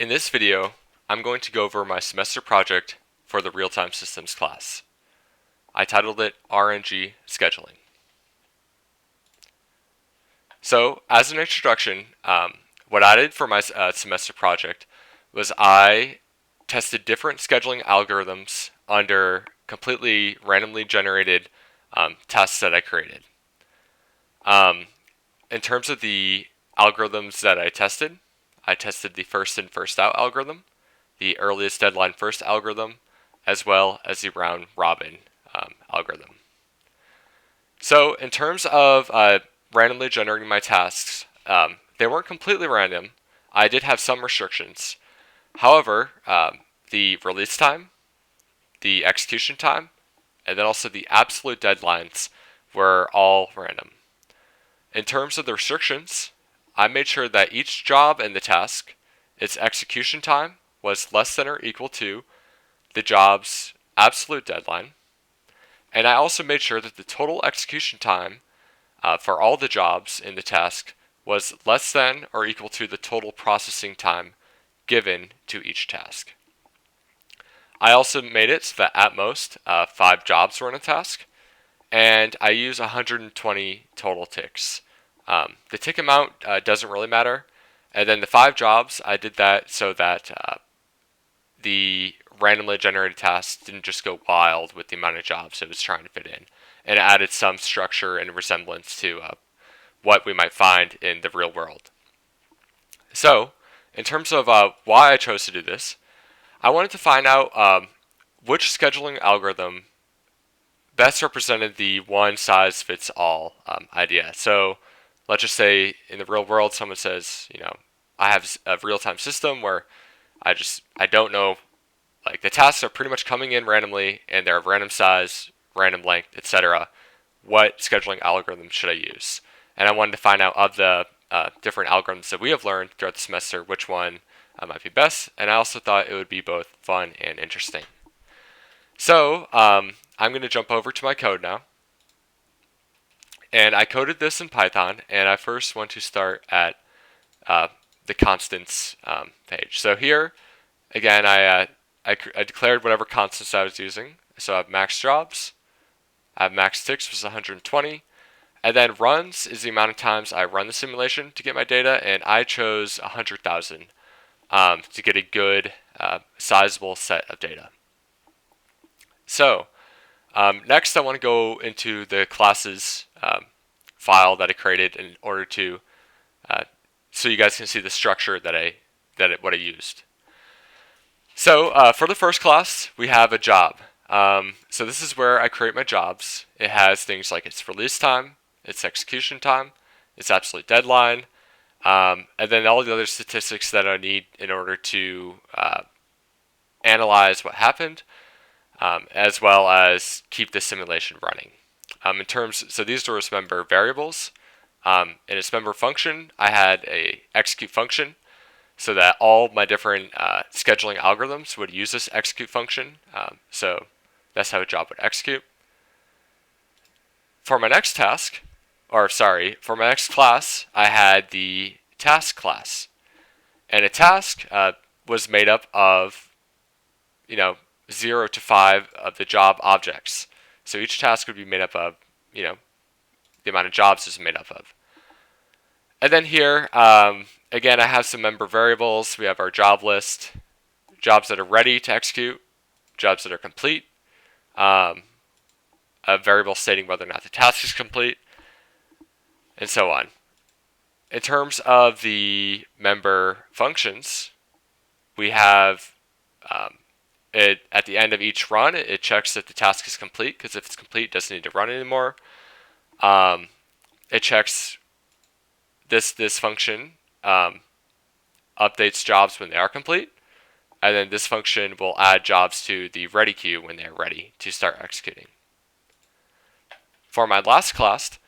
In this video, I'm going to go over my semester project for the Real-Time Systems class. I titled it RNG Scheduling. So, as an introduction, what I did for my semester project was I tested different scheduling algorithms under completely randomly generated tests that I created. In terms of the algorithms that I tested the first in, first out algorithm, the earliest deadline first algorithm, as well as the round robin algorithm. So in terms of randomly generating my tasks, they weren't completely random. I did have some restrictions. However, the release time, the execution time, and then also the absolute deadlines were all random. In terms of the restrictions, I made sure that each job in the task, its execution time was less than or equal to the job's absolute deadline. And I also made sure that the total execution time for all the jobs in the task was less than or equal to the total processing time given to each task. I also made it so that at most 5 jobs were in a task, and I use 120 total ticks. The tick amount doesn't really matter. And then the 5 jobs, I did that so that the randomly generated task didn't just go wild with the amount of jobs it was trying to fit in. And it added some structure and resemblance to what we might find in the real world. So, in terms of why I chose to do this, I wanted to find out which scheduling algorithm best represented the one-size-fits-all idea. So, let's just say in the real world, someone says, I have a real-time system where I don't know, like the tasks are pretty much coming in randomly and they're of random size, random length, etc. What scheduling algorithm should I use? And I wanted to find out of the different algorithms that we have learned throughout the semester, which one might be best. And I also thought it would be both fun and interesting. So I'm going to jump over to my code now. And I coded this in Python, and I first want to start at the constants page. So here, again, I declared whatever constants I was using. So I have max jobs, I have max ticks, which is 120, and then runs is the amount of times I run the simulation to get my data, and I chose 100,000 to get a good, sizable set of data. So next, I want to go into the classes file that I created in order to so you guys can see the structure what I used. So for the first class, we have a job. So this is where I create my jobs. It has things like its release time, its execution time, its absolute deadline, and then all the other statistics that I need in order to analyze what happened, as well as keep the simulation running. So these are its member variables. In its member function, I had a execute function, so that all my different scheduling algorithms would use this execute function. So that's how a job would execute. For my next for my next class, I had the task class. And a task was made up of, 0 to 5 of the job objects. So each task would be made up of, the amount of jobs is made up of. And then here, again, I have some member variables. We have our job list, jobs that are ready to execute, jobs that are complete, a variable stating whether or not the task is complete, and so on. In terms of the member functions, we have at the end of each run, it checks that the task is complete, because if it's complete, it doesn't need to run anymore. It checks this function updates jobs when they are complete, and then this function will add jobs to the ready queue when they are ready to start executing. For my last class,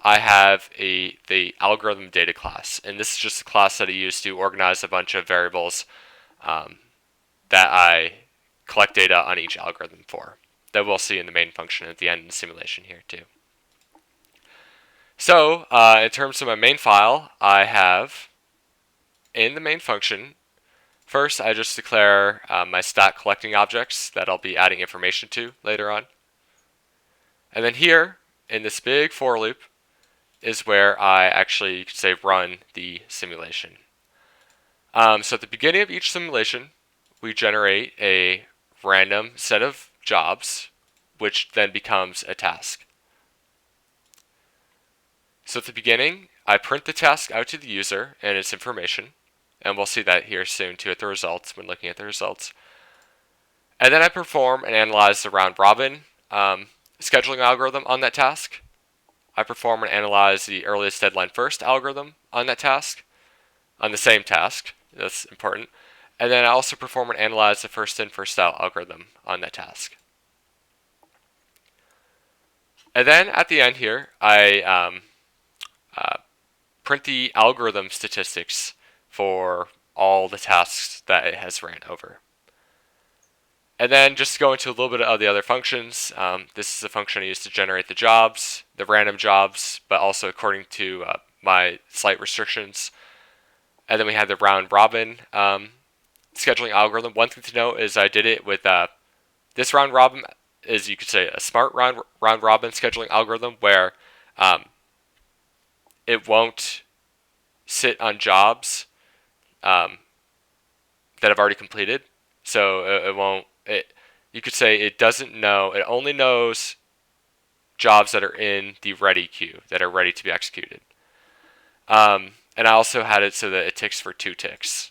I have the algorithm data class, and this is just a class that I use to organize a bunch of variables that I collect data on each algorithm for, that we'll see in the main function at the end of the simulation here too. So in terms of my main file, I have in the main function, first I just declare my stat collecting objects that I'll be adding information to later on. And then here, in this big for loop, is where I actually, you could say, run the simulation. So at the beginning of each simulation, we generate a random set of jobs, which then becomes a task. So at the beginning, I print the task out to the user and its information, and we'll see that here soon too at the results when looking at the results. And then I perform and analyze the round robin scheduling algorithm on that task. I perform and analyze the earliest deadline first algorithm on that task, on the same task. That's important. And then I also perform and analyze the first in, first out algorithm on that task. And then at the end here, I print the algorithm statistics for all the tasks that it has ran over. And then just to go into a little bit of the other functions, this is a function I use to generate the jobs, the random jobs, but also according to my slight restrictions. And then we have the round robin scheduling algorithm. One thing to note is I did it with this round robin is, you could say, a smart round robin scheduling algorithm where it won't sit on jobs that I've already completed. So it won't. You could say it doesn't know. It only knows jobs that are in the ready queue that are ready to be executed. And I also had it so that it ticks for 2 ticks.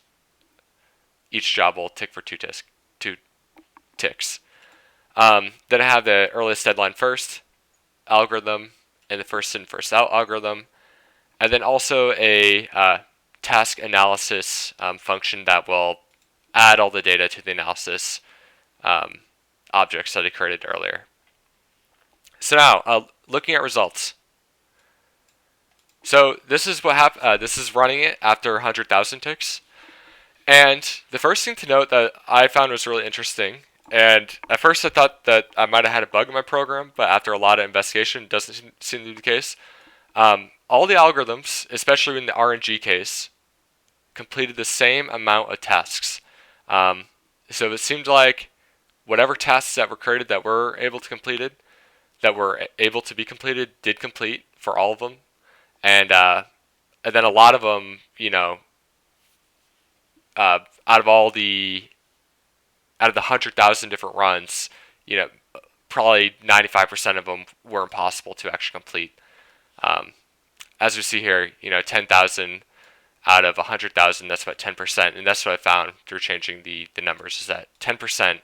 Each job will tick for 2 ticks. Then I have the earliest deadline first algorithm and the first in, first out algorithm. And then also a task analysis function that will add all the data to the analysis objects that I created earlier. So now, looking at results. So this is what happened. This is running it after 100,000 ticks. And the first thing to note that I found was really interesting, and at first I thought that I might have had a bug in my program, but after a lot of investigation, it doesn't seem to be the case. All the algorithms, especially in the RNG case, completed the same amount of tasks. So it seemed like whatever tasks that were created that were able to be completed did complete for all of them, and then a lot of them, out of the 100,000 different runs, probably 95% of them were impossible to actually complete. As we see here, 10,000 out of 100,000, that's about 10%, and that's what I found through changing the numbers, is that 10%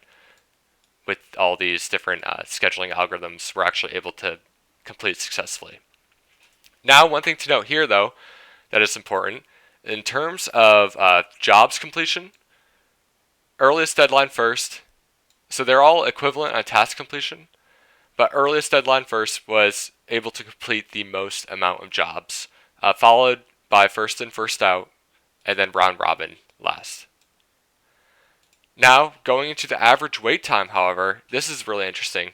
with all these different scheduling algorithms were actually able to complete successfully. Now, one thing to note here, though, that is important, in terms of jobs completion, earliest deadline first, so they're all equivalent on task completion, but earliest deadline first was able to complete the most amount of jobs, followed by first in, first out, and then round robin last. Now, going into the average wait time, however, this is really interesting.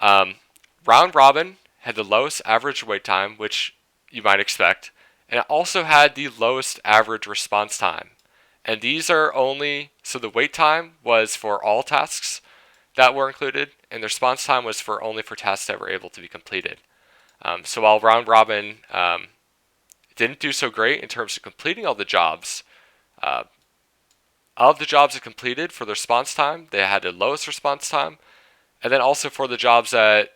Round robin had the lowest average wait time, which you might expect, and it also had the lowest average response time. And these are only, so the wait time was for all tasks that were included, and the response time was only for tasks that were able to be completed. So while round robin didn't do so great in terms of completing all the jobs, of the jobs it completed for the response time, they had the lowest response time, and then also for the jobs that,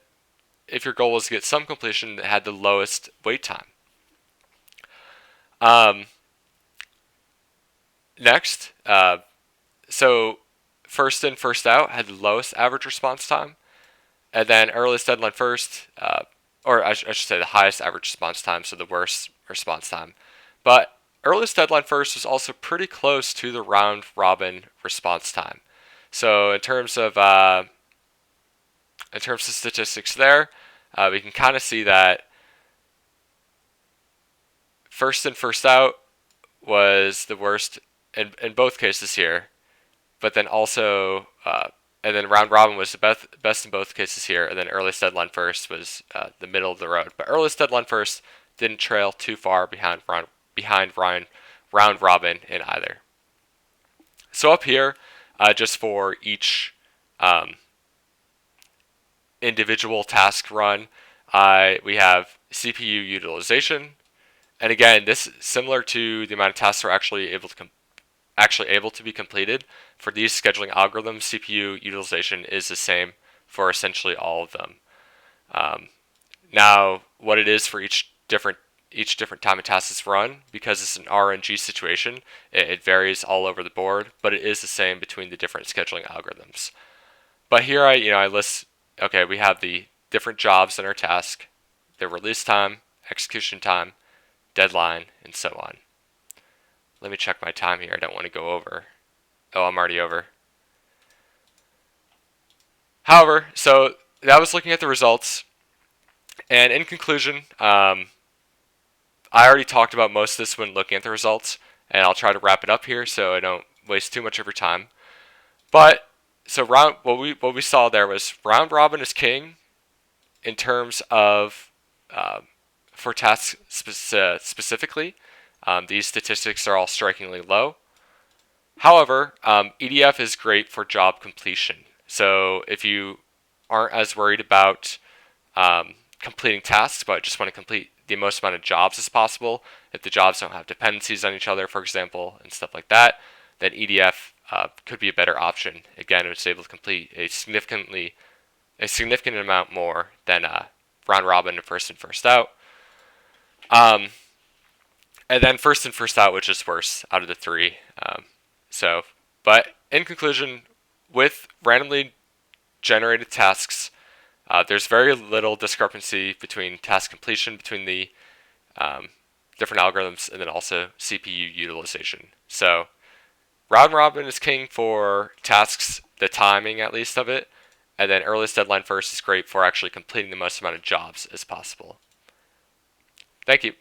if your goal was to get some completion, that had the lowest wait time. Next, so first in, first out had the lowest average response time, and then earliest deadline first, or I should say the highest average response time, so the worst response time. But earliest deadline first was also pretty close to the round robin response time. So in terms of statistics there, we can kind of see that first in, first out was the worst in both cases here, but then also and then round robin was the best in both cases here, and then earliest deadline first was the middle of the road. But earliest deadline first didn't trail too far behind round robin in either. So up here, just for each individual task run, we have CPU utilization, and again, this is similar to the amount of tasks that are actually able to be completed. For these scheduling algorithms, CPU utilization is the same for essentially all of them. Now, what it is for each different time a task is run, because it's an RNG situation, it varies all over the board, but it is the same between the different scheduling algorithms. But here I list, okay, we have the different jobs in our task, their release time, execution time, deadline, and so on. Let me check my time here. I don't want to go over. Oh, I'm already over. However, so that was looking at the results. And in conclusion, I already talked about most of this when looking at the results, and I'll try to wrap it up here so I don't waste too much of your time. But so what we saw there was round robin is king in terms of for tasks specifically. These statistics are all strikingly low. However, EDF is great for job completion. So if you aren't as worried about completing tasks, but just want to complete the most amount of jobs as possible, if the jobs don't have dependencies on each other, for example, and stuff like that, then EDF could be a better option. Again, it's able to complete a significant amount more than round robin and first out. And then first out, which is worse out of the three. But in conclusion, with randomly generated tasks, there's very little discrepancy between task completion between the different algorithms, and then also CPU utilization. So round robin is king for tasks, the timing at least of it, and then earliest deadline first is great for actually completing the most amount of jobs as possible. Thank you.